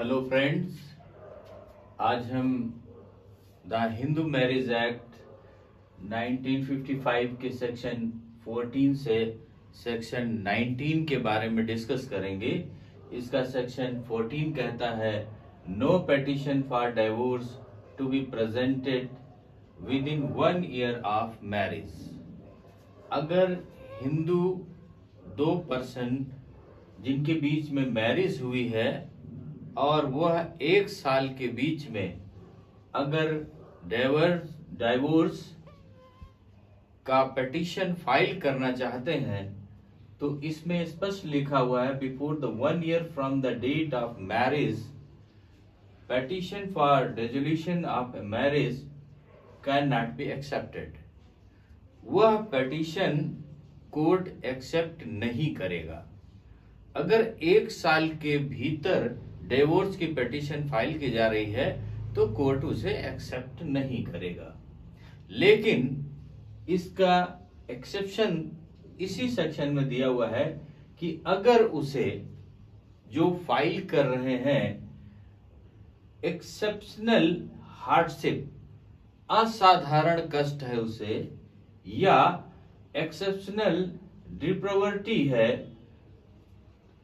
Hello friends, आज हम the Hindu marriage act 1955 के सेक्शन 14 से सेक्शन 19 के बारे में डिस्कस करेंगे। इसका सेक्शन 14 कहता है no petition for divorce to be presented within 1 year of marriage. अगर हिंदू दो पर्सन जिनके बीच में मैरिज हुई है और वह 1 साल के बीच में अगर डाइवोर्स का पिटीशन फाइल करना चाहते हैं तो इसमें स्पष्ट लिखा हुआ है before the 1 year from the date of marriage petition for resolution of marriage can not be accepted. वह पिटीशन कोर्ट एक्सेप्ट नहीं करेगा। अगर 1 साल के भीतर डिवोर्स की पिटीशन फाइल की जा रही है तो कोर्ट उसे एक्सेप्ट नहीं करेगा। लेकिन इसका एक्सेप्शन इसी सेक्शन में दिया हुआ है कि अगर उसे जो फाइल कर रहे हैं एक्सेप्शनल हार्डशिप, असाधारण कष्ट है उसे, या एक्सेप्शनल डिप्रावर्टी है,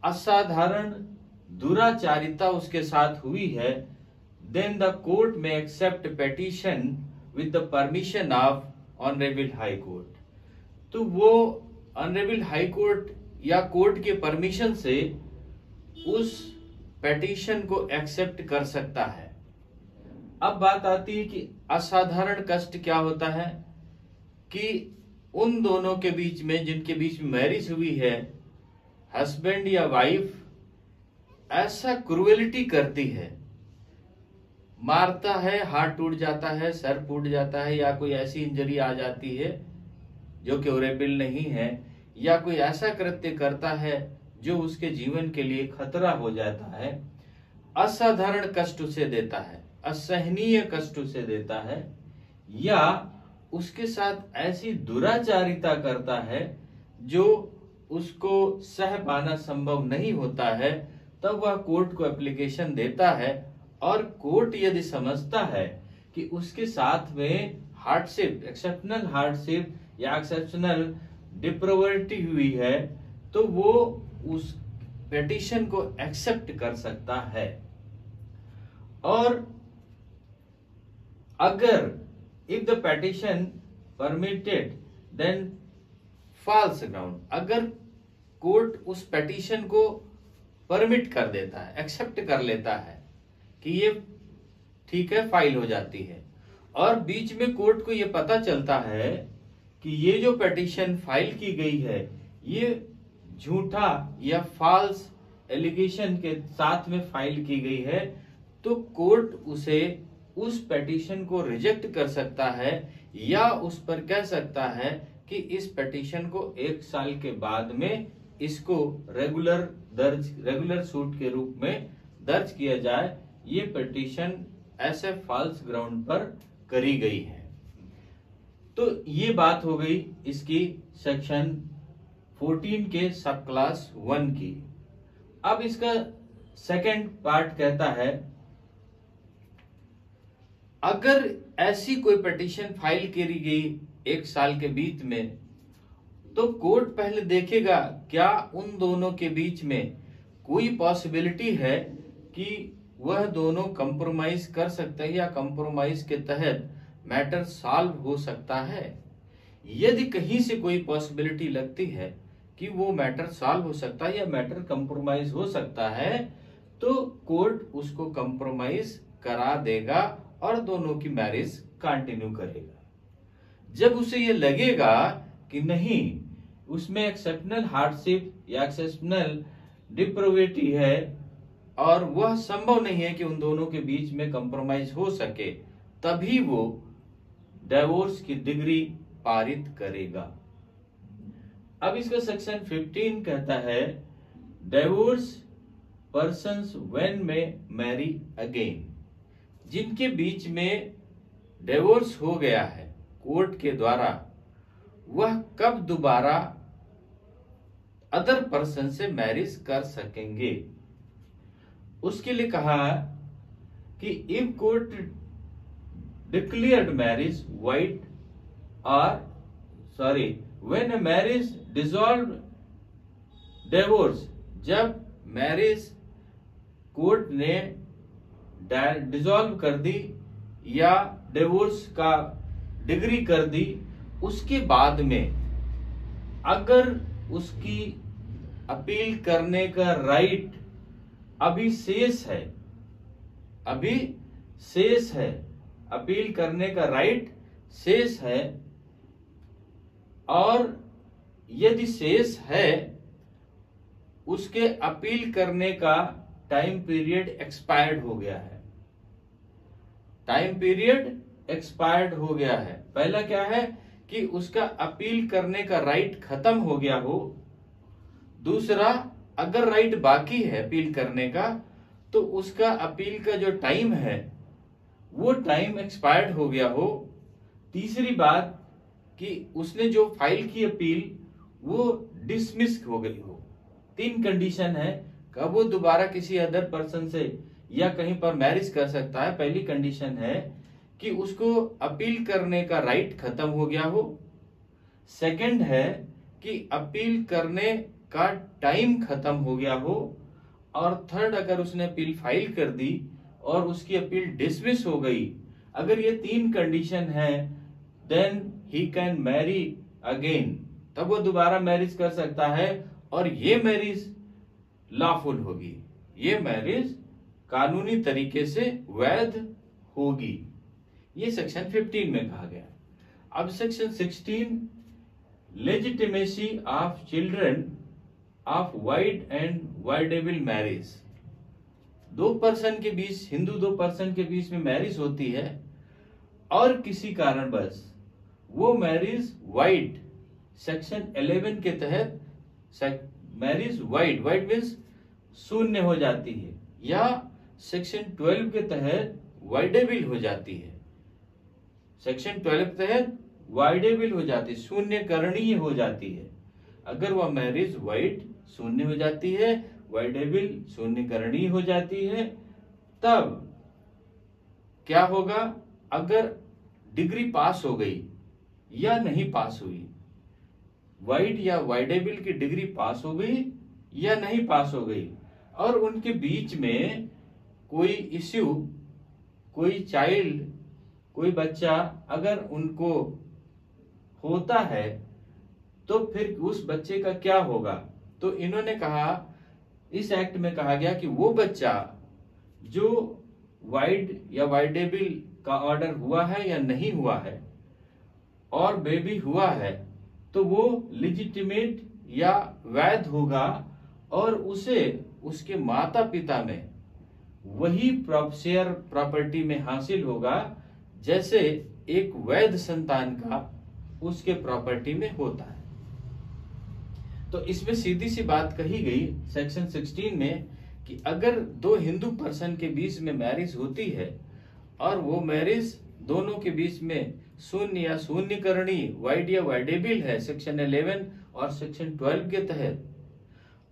असाधारण दुराचारिता उसके साथ हुई है, देन द कोर्ट में accept petition with the permission of honourable high court. तो वो ऑनरेबल हाई कोर्ट या कोर्ट के परमिशन से उस पिटीशन को एक्सेप्ट कर सकता है। अब बात आती है कि असाधारण कष्ट क्या होता है कि उन दोनों के बीच में जिनके बीच में मैरिज हुई है, हस्बैंड या वाइफ ऐसा क्रूएलिटी करती है, मारता है, हाथ टूट जाता है, सर फूट जाता है, या कोई ऐसी इंजरी आ जाती है जो क्योरेबल नहीं है, या कोई ऐसा कृत्य करता है जो उसके जीवन के लिए खतरा हो जाता है, असाधारण कष्ट उसे देता है, असहनीय कष्ट उसे देता है, या उसके साथ ऐसी दुराचारिता करता है जो उसको सह पाना संभव नहीं होता है, तब वह कोर्ट को एप्लीकेशन देता है। और कोर्ट यदि समझता है कि उसके साथ में हार्डशिप, एक्सेप्शनल हार्डशिप या एक्सेप्शनल डिप्रावर्टी हुई है तो वो उस पिटीशन को एक्सेप्ट कर सकता है। और अगर if the petition permitted then false ground, अगर कोर्ट उस पिटीशन को परमिट कर देता है, एक्सेप्ट कर लेता है कि ये ठीक है, फाइल हो जाती है, और बीच में कोर्ट को ये पता चलता है कि ये जो पिटीशन फाइल की गई है ये झूठा या फॉल्स एलिगेशन के साथ में फाइल की गई है, तो कोर्ट उसे उस पिटीशन को रिजेक्ट कर सकता है या उस पर कह सकता है कि इस पिटीशन को 1 साल के बाद में इसको रेगुलर सूट के रूप में दर्ज किया जाए। ये पिटीशन ऐसे फॉल्स ग्राउंड पर करी गई है। तो ये बात हो गई इसकी सेक्शन 14 के सब क्लास 1 की। अब इसका सेकंड पार्ट कहता है अगर ऐसी कोई पिटीशन फाइल करी गई 1 साल के बीच में तो कोर्ट पहले देखेगा क्या उन दोनों के बीच में कोई पॉसिबिलिटी है कि वह दोनों कंप्रोमाइज कर सकते हैं या कंप्रोमाइज के तहत मैटर सॉल्व हो सकता है। यदि कहीं से कोई पॉसिबिलिटी लगती है कि वो मैटर सॉल्व हो सकता है या मैटर कंप्रोमाइज हो सकता है तो कोर्ट उसको कंप्रोमाइज करा देगा और दोनों की मैरिज कंटिन्यू करेगा। जब उसे ये लगेगा कि नहीं, उसमें एक्सेप्शनल हार्डशिप या एक्सेप्शनल डिप्राविटी है और वह संभव नहीं है कि उन दोनों के बीच में कंप्रोमाइज हो सके, तभी वो डिवोर्स की डिग्री पारित करेगा। अब इसका सेक्शन 15 कहता है डिवोर्स पर्सन्स व्हेन में मैरी अगेन। जिनके बीच में डिवोर्स हो गया है कोर्ट के द्वारा, वह कब दोबारा अदर पर्सन से मैरिज कर सकेंगे। उसके लिए कहा कि if court declared marriage wide when a marriage dissolve divorce, जब मैरिज कोर्ट ने डिसॉल्व कर दी या डिवोर्स का डिग्री कर दी, उसके बाद में अगर उसकी अपील करने का राइट अभी शेष है, अपील करने का राइट शेष है, और यदि शेष है उसके अपील करने का टाइम पीरियड एक्सपायर्ड हो गया है, टाइम पीरियड एक्सपायर्ड हो गया है। पहला क्या है कि उसका अपील करने का राइट खत्म हो गया हो। दूसरा, अगर राइट बाकी है अपील करने का तो उसका अपील का जो टाइम है वो टाइम एक्सपायर्ड हो गया हो। तीसरी बात कि उसने जो फाइल की अपील वो डिसमिस हो गई हो। 3 कंडीशन है, कब वो दोबारा किसी अदर पर्सन से या कहीं पर मैरिज कर सकता है। पहली कंडीशन है कि उसको अपील करने का राइट खत्म हो गया हो। सेकंड है कि अपील करने का टाइम खत्म हो गया हो। और थर्ड, अगर उसने अपील फाइल कर दी और उसकी अपील डिसमिस हो गई, अगर ये 3 कंडीशन है, then he can marry again, तब वो दोबारा मैरिज कर सकता है और ये मैरिज लॉफुल होगी, ये मैरिज कानूनी तरीके से वैध होगी। ये सेक्शन 15 में कहा गया। अब section 16, legitimacy of children of wide and voidable marriage. 2 person के बीच, हिंदू 2 पर्सन के बीच में मैरिज होती है और किसी कारणवश वो मैरिज वाइड, सेक्शन 11 के तहत मैरिज वाइड मीन्स शून्य हो जाती है, या सेक्शन 12 के तहत वाइडेबल हो जाती है। सेक्शन 12 के तहत वाइडेबल हो जाती है, शून्य करणीय हो जाती है। अगर वह मैरिज वाइड शून्य हो जाती है, वाइडेबल शून्य करणीय हो जाती है, तब क्या होगा? अगर डिग्री पास हो गई या नहीं पास हुई, वाइड या वाइडेबल की डिग्री पास हो गई या नहीं पास हो गई, और उनके बीच में कोई इश्यू, कोई चाइल्ड, कोई बच्चा अगर उनको होता है तो फिर उस बच्चे का क्या होगा? तो इन्होंने कहा, इस एक्ट में कहा गया कि वो बच्चा जो वाइड या वाइडेबल का ऑर्डर हुआ है या नहीं हुआ है और बेबी हुआ है, तो वो लेजिटिमेट या वैध होगा और उसे उसके माता पिता में वही शेयर प्रॉपर्टी में हासिल होगा जैसे एक वैध संतान का उसके प्रॉपर्टी में होता है। तो इसमें सीधी सी बात कही गई सेक्शन 16 में कि अगर 2 हिंदू पर्सन के बीच में मैरिज होती है और वो मैरिज दोनों के बीच में शून्य या शून्यकरणीय, वाइड या वाइडेबल है सेक्शन 11 और सेक्शन 12 के तहत,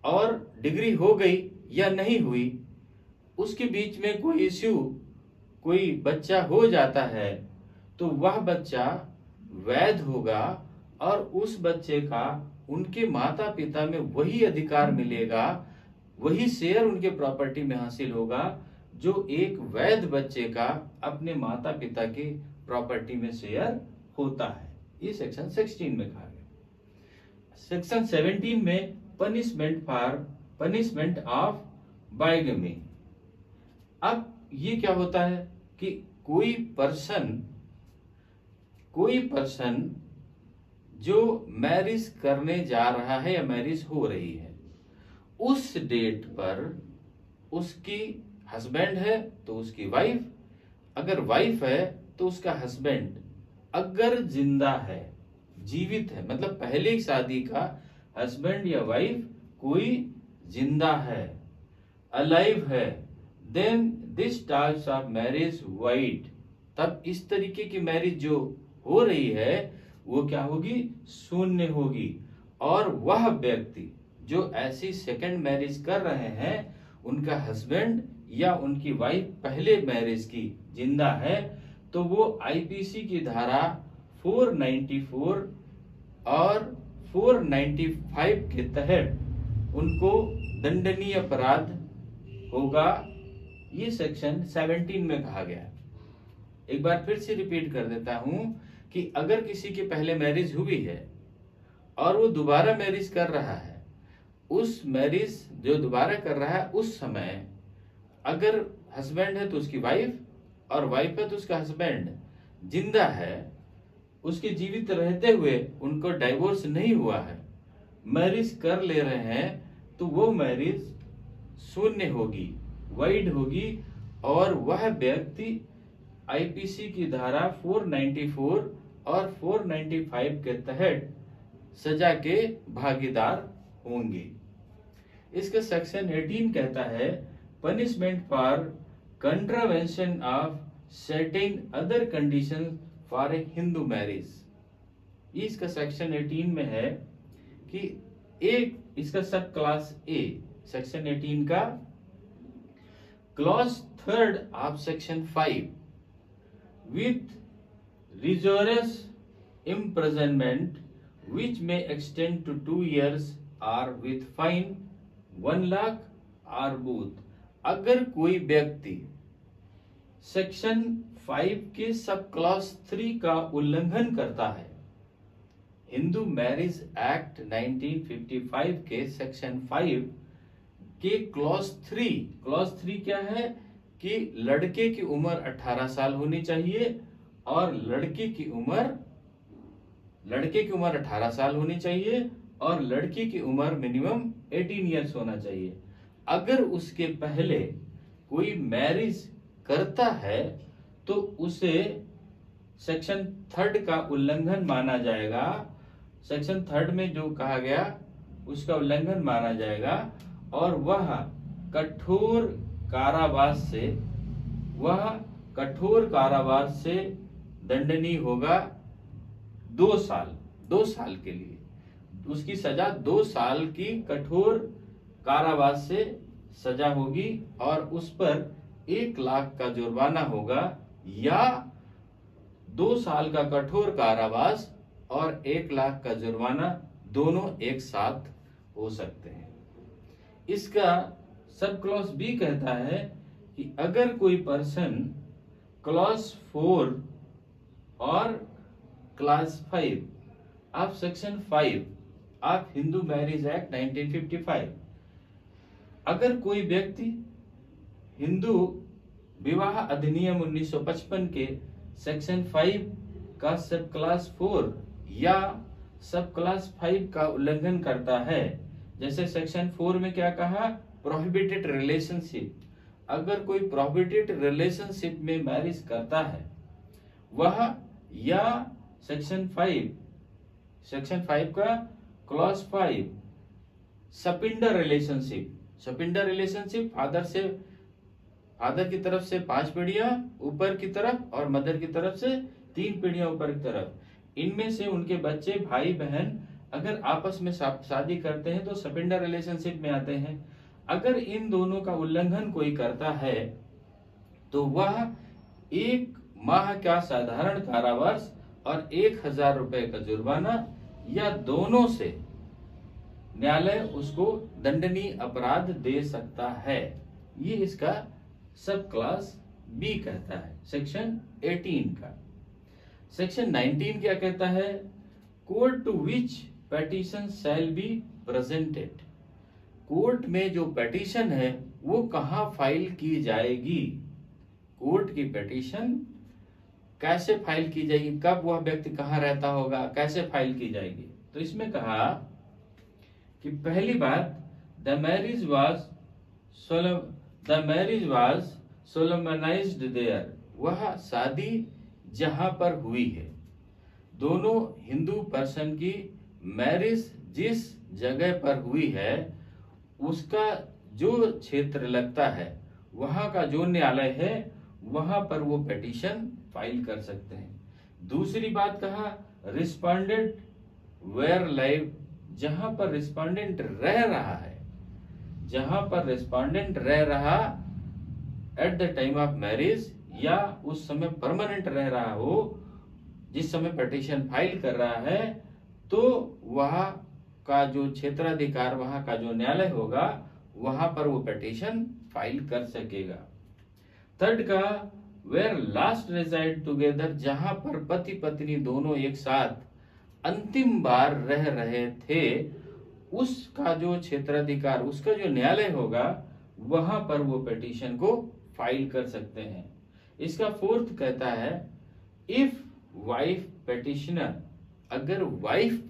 और डिग्री हो गई या नहीं हुई, उसके बीच में कोई इश्यू, कोई बच्चा हो जाता है, तो वह बच्चा वैध होगा और उस बच्चे का उनके माता पिता में वही अधिकार मिलेगा, वही शेयर उनके प्रॉपर्टी में हासिल होगा जो एक वैध बच्चे का अपने माता पिता की प्रॉपर्टी में शेयर होता है। ये सेक्शन 16 में कहा गया। सेक्शन 17 में पनिशमेंट ऑफ बाइगमी। अब ये क्या होता है कि कोई पर्सन जो मैरिज करने जा रहा है या मैरिज हो रही है, उस डेट पर उसकी हस्बैंड है तो उसकी वाइफ, अगर वाइफ है तो उसका हस्बैंड, अगर जिंदा है, जीवित है, मतलब पहले की शादी का हस्बैंड या वाइफ कोई जिंदा है, अलाइव है, then this types of marriage void, तब इस तरीके की मैरिज जो हो रही है वो क्या होगी? शून्य होगी। और वह व्यक्ति जो ऐसी सेकंड मैरिज कर रहे हैं, उनका हस्बैंड या उनकी वाइफ पहले मैरिज की जिंदा है तो वो आईपीसी की धारा 494 और 495 के तहत उनको दंडनीय अपराध होगा। ये सेक्शन 17 में कहा गया। एक बार फिर से रिपीट कर देता हूं कि अगर किसी की पहले मैरिज हुई है और वो दोबारा मैरिज कर रहा है, उस मैरिज जो दोबारा कर रहा है उस समय अगर हस्बैंड है तो उसकी वाइफ और वाइफ है तो उसका हस्बैंड जिंदा है, उसके जीवित रहते हुए उनको डाइवोर्स नहीं हुआ है, मैरिज कर ले रहे हैं, तो वो मैरिज शून्य होगी, वाइड होगी और वह व्यक्ति आईपीसी की धारा 494 और 495 के तहत सजा के भागीदार होंगे। इसका सेक्शन 18 कहता है punishment for contravention of certain other condition for a Hindu marriage. इसका सेक्शन 18 में है कि एक इसका सब क्लास ए सेक्शन 18 का clause 3 of section 5 with rigorous imprisonment which may extend to 2 years or with fine 1 lakh or both। अगर कोई व्यक्ति सेक्शन 5 के सब क्लॉज 3 का उल्लंघन करता है, हिंदू मैरिज एक्ट 1955 के सेक्शन 5 के क्लॉज 3 क्या है कि लड़के की उम्र 18 साल होनी चाहिए और लड़के की उम्र 18 साल होनी चाहिए और लड़की की उम्र मिनिमम 18 इयर्स होना चाहिए। अगर उसके पहले कोई मैरिज करता है तो उसे सेक्शन 3 का उल्लंघन माना जाएगा। सेक्शन 3 में जो कहा गया उसका उल्लंघन माना जाएगा और वह कठोर कारावास से दंडनीय होगा 2 साल के लिए। उसकी सजा 2 साल की कठोर कारावास से सजा होगी और उस पर 1 लाख का जुर्माना होगा या 2 साल का कठोर कारावास और 1 लाख का जुर्माना दोनों एक साथ हो सकते हैं। इसका सब क्लॉज बी कहता है कि अगर कोई पर्सन क्लॉज 4 और class 5 of section 5 of Hindu marriage act 1955, अगर कोई व्यक्ति हिंदू विवाह अधिनियम 1955 के सेक्शन 5 का सब क्लास 4 या सब क्लास 5 का उल्लंघन करता है, जैसे सेक्शन 4 में क्या कहा, प्रोहिबिटेड रिलेशनशिप। अगर कोई प्रोहिबिटेड रिलेशनशिप में मैरिज करता है वह, या सेक्शन 5 का क्लॉज 5 सपिंडर रिलेशनशिप फादर की तरफ से 5 पीढ़ियां ऊपर की तरफ और मदर की तरफ से 3 पीढ़ियां ऊपर की तरफ, इनमें से उनके बच्चे भाई बहन अगर आपस में शादी करते हैं तो सपिंडर रिलेशनशिप में आते हैं। अगर इन दोनों का उल्लंघन कोई करता है तो वह 1 माह का साधारण कारावास और 1000 रुपए का जुर्माना या दोनों से न्यायालय उसको दंडनीय अपराध दे सकता है। ये इसका सब क्लास बी कहता है सेक्शन 18 का। सेक्शन 19 क्या कहता है, court to which petition shall be presented. Court में जो पेटिशन है वो कहाँ फाइल की जाएगी, कोर्ट की पेटिशन कैसे फाइल की जाएगी, कब वह व्यक्ति कहाँ रहता होगा, कैसे फाइल की जाएगी। तो इसमें कहा कि पहली बात, द मैरिज वाज सोलमनाइज्ड देयर, वह शादी जहां पर हुई है, दोनों हिंदू पर्सन की मैरिज जिस जगह पर हुई है उसका जो क्षेत्र लगता है वहां का जो न्यायालय है वहां पर वो पिटीशन फाइल कर सकते हैं। दूसरी बात कहा, रिस्पोंडेंट वेयर लाइव, जहां पर रिस्पोंडेंट रह रहा है, जहां पर रिस्पोंडेंट रह रहा eight the time of marriage, या उस समय परमानेंट रह रहा हो, जिस समय पिटीशन फाइल कर रहा है, तो वहां का जो क्षेत्राधिकार, वहां का जो न्यायालय होगा, वहां पर वो पिटीशन फाइल कर सकेगा। थर्ड का वेयर लास्ट रेजाइड टुगेदर, जहां पर पति पत्नी दोनों एक साथ अंतिम बार रह रहे थे, उसका जो क्षेत्राधिकार, उसका जो न्यायालय होगा, वहां पर वो पिटीशन को फाइल कर सकते हैं। इसका फोर्थ कहता है इफ वाइफ पिटिशनर, अगर वाइफ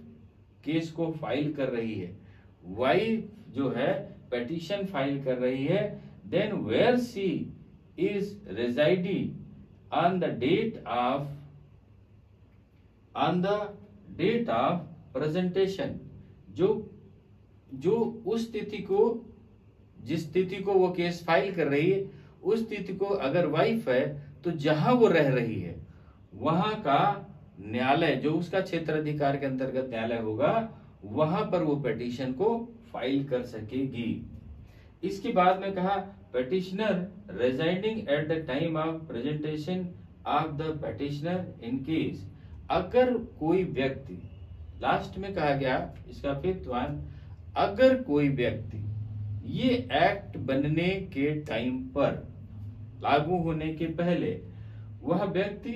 केस को फाइल कर रही है, वाइफ जो है पिटीशन फाइल कर रही है, then where she is residing on the date of presentation, जो उस तिथि को, जिस तिथि को वो केस फाइल कर रही है, उस तिथि को अगर वाइफ है तो जहां वो रह रही है वहां का न्यायालय, जो उसका क्षेत्राधिकार के अंतर्गत न्यायालय होगा, वहां पर वो पिटीशन को फाइल कर सकेगी। इसके बाद में कहा petitioner residing at the time of presentation of the petitioner in case, अगर कोई व्यक्ति, लास्ट में कहा गया इसका फिफ्थ वन, अगर कोई व्यक्ति ये एक्ट बनने के टाइम पर, लागू होने के पहले, वह व्यक्ति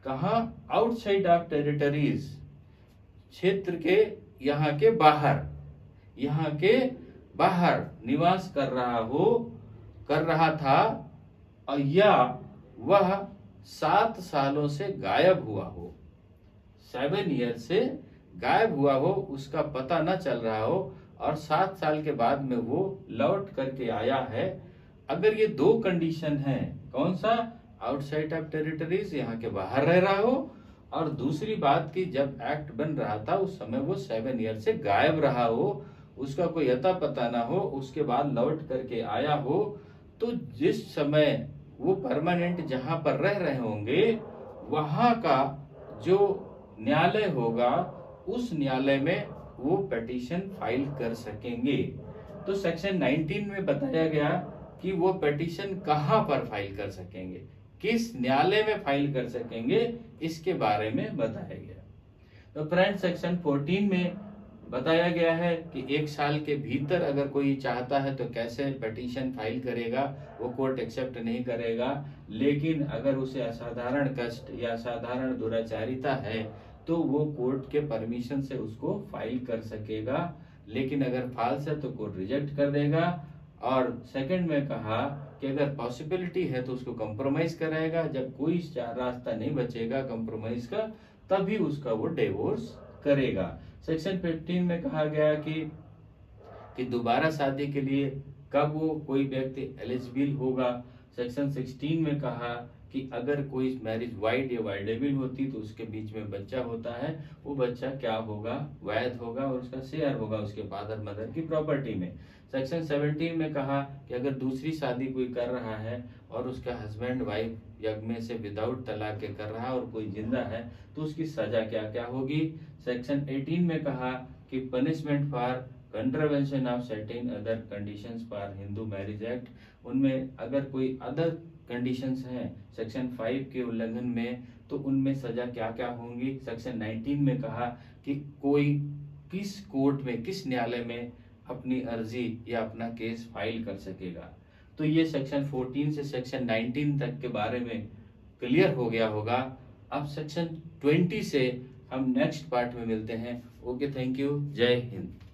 कहा आउटसाइड ऑफ टेरिटरीज, क्षेत्र के, यहाँ के बाहर निवास कर रहा था, और या वह 7 सालों से गायब हुआ हो, 7 ईयर से गायब हुआ हो, उसका पता न चल रहा हो, और 7 साल के बाद में वो लौट करके आया है। अगर ये 2 कंडीशन है, कौन सा, आउटसाइड ऑफ टेरिटरीज, यहाँ के बाहर रह रहा हो, और दूसरी बात की जब एक्ट बन रहा था उस समय वो 7 ईयर से गायब रहा हो, उसका कोई अता पता ना हो, उसके बाद लौट करके आया हो, तो जिस समय वो परमानेंट जहां पर रह रहे होंगे, वहां का जो न्यायालय होगा, उस न्यायालय में वो पिटीशन फाइल कर सकेंगे। तो सेक्शन 19 में बताया गया कि वो पिटीशन कहां पर फाइल कर सकेंगे, किस न्यायालय में फाइल कर सकेंगे, इसके बारे में बताया गया। तो फ्रेंड्स, सेक्शन 14 में बताया गया है कि 1 साल के भीतर अगर कोई चाहता है तो कैसे पिटीशन फाइल करेगा, वो कोर्ट एक्सेप्ट नहीं करेगा। लेकिन अगर उसे असाधारण कष्ट या असाधारण दुराचारिता है तो वो कोर्ट के परमिशन से उसको फाइल कर सकेगा। लेकिन अगर फॉल्स है तो कोर्ट रिजेक्ट कर देगा। और सेकंड में कहा कि अगर पॉसिबिलिटी है तो उसको कंप्रोमाइज कराएगा। जब कोई रास्ता नहीं बचेगा कंप्रोमाइज का, तभी उसका वो डिवोर्स करेगा। सेक्शन 15 में कहा गया कि दोबारा शादी के लिए कब वो कोई व्यक्ति एलिजिबल होगा। सेक्शन 16 में कहा कि अगर कोई मैरिज वाइड या वाइडेबल होती तो उसके बीच में बच्चा होता है, वो बच्चा क्या होगा, वैध होगा और उसका शेयर होगा उसके फादर मदर की प्रॉपर्टी में। सेक्शन 17 में कहा कि अगर दूसरी शादी कोई कर रहा है और उसका हस्बैंड वाइफ यज्ञ में से विदाउट तलाक के कर रहा है और कोई जिंदा है तो उसकी सजा क्या क्या होगी। सेक्शन 18 में कहा कि punishment for contravention of certain other conditions for Hindu marriage act, उनमें अगर कोई अदर कंडीशंस हैं सेक्शन 5 के उल्लंघन में तो उनमें सजा क्या क्या होंगी। सेक्शन 19 में कहा कि कोई किस कोर्ट में, किस न्यायालय में अपनी अर्जी या अपना केस फाइल कर सकेगा। तो ये सेक्शन 14 से सेक्शन 19 तक के बारे में क्लियर हो गया होगा। अब सेक्शन 20 से हम नेक्स्ट पार्ट में मिलते हैं। ओके, थैंक यू, जय हिंद।